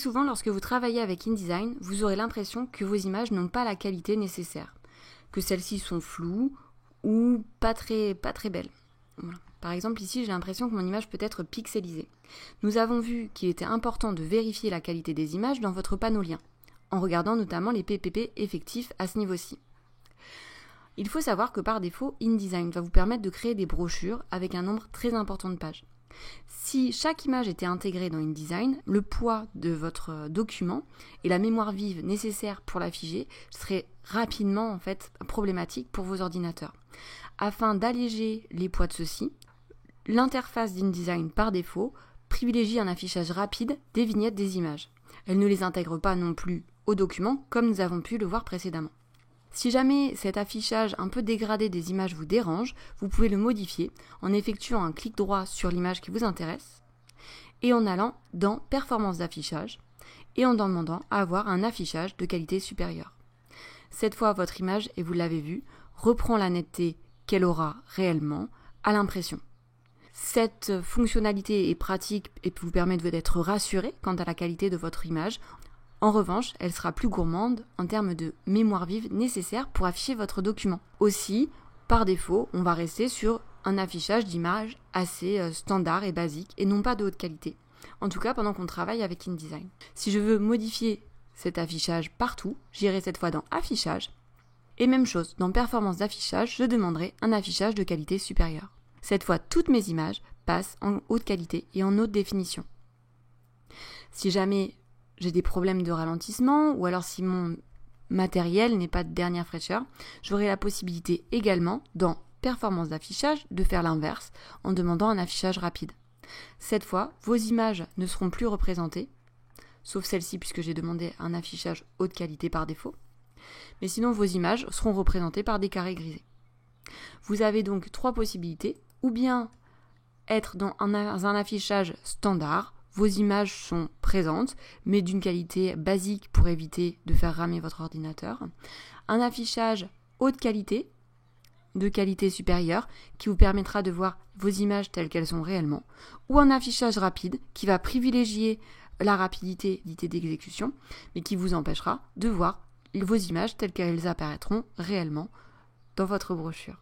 souvent, lorsque vous travaillez avec InDesign, vous aurez l'impression que vos images n'ont pas la qualité nécessaire, que celles-ci sont floues ou pas très belles. Voilà. Par exemple, ici, j'ai l'impression que mon image peut être pixelisée. Nous avons vu qu'il était important de vérifier la qualité des images dans votre panneau lien, en regardant notamment les PPP effectifs à ce niveau-ci. Il faut savoir que par défaut, InDesign va vous permettre de créer des brochures avec un nombre très important de pages. Si chaque image était intégrée dans InDesign, le poids de votre document et la mémoire vive nécessaire pour l'afficher seraient rapidement problématiques pour vos ordinateurs. Afin d'alléger les poids de ceux-ci, l'interface d'InDesign par défaut privilégie un affichage rapide des vignettes des images. Elle ne les intègre pas non plus au document comme nous avons pu le voir précédemment. Si jamais cet affichage un peu dégradé des images vous dérange, vous pouvez le modifier en effectuant un clic droit sur l'image qui vous intéresse et en allant dans Performance d'affichage et en demandant à avoir un affichage de qualité supérieure. Cette fois, votre image, et vous l'avez vu, reprend la netteté qu'elle aura réellement à l'impression. Cette fonctionnalité est pratique et vous permet d'être rassuré quant à la qualité de votre image. En revanche, elle sera plus gourmande en termes de mémoire vive nécessaire pour afficher votre document. Aussi, par défaut, on va rester sur un affichage d'images assez standard et basique et non pas de haute qualité. En tout cas, pendant qu'on travaille avec InDesign. Si je veux modifier cet affichage partout, j'irai cette fois dans Affichage. Et même chose, dans Performance d'affichage, je demanderai un affichage de qualité supérieure. Cette fois, toutes mes images passent en haute qualité et en haute définition. Si jamais j'ai des problèmes de ralentissement ou alors si mon matériel n'est pas de dernière fraîcheur, j'aurai la possibilité également dans Performance d'affichage de faire l'inverse en demandant un affichage rapide. Cette fois, vos images ne seront plus représentées, sauf celle-ci puisque j'ai demandé un affichage haute qualité par défaut, mais sinon vos images seront représentées par des carrés grisés. Vous avez donc 3 possibilités, ou bien être dans un affichage standard. Vos images sont présentes, mais d'une qualité basique pour éviter de faire ramer votre ordinateur. Un affichage haute qualité, de qualité supérieure, qui vous permettra de voir vos images telles qu'elles sont réellement. Ou un affichage rapide, qui va privilégier la rapidité d'exécution, mais qui vous empêchera de voir vos images telles qu'elles apparaîtront réellement dans votre brochure.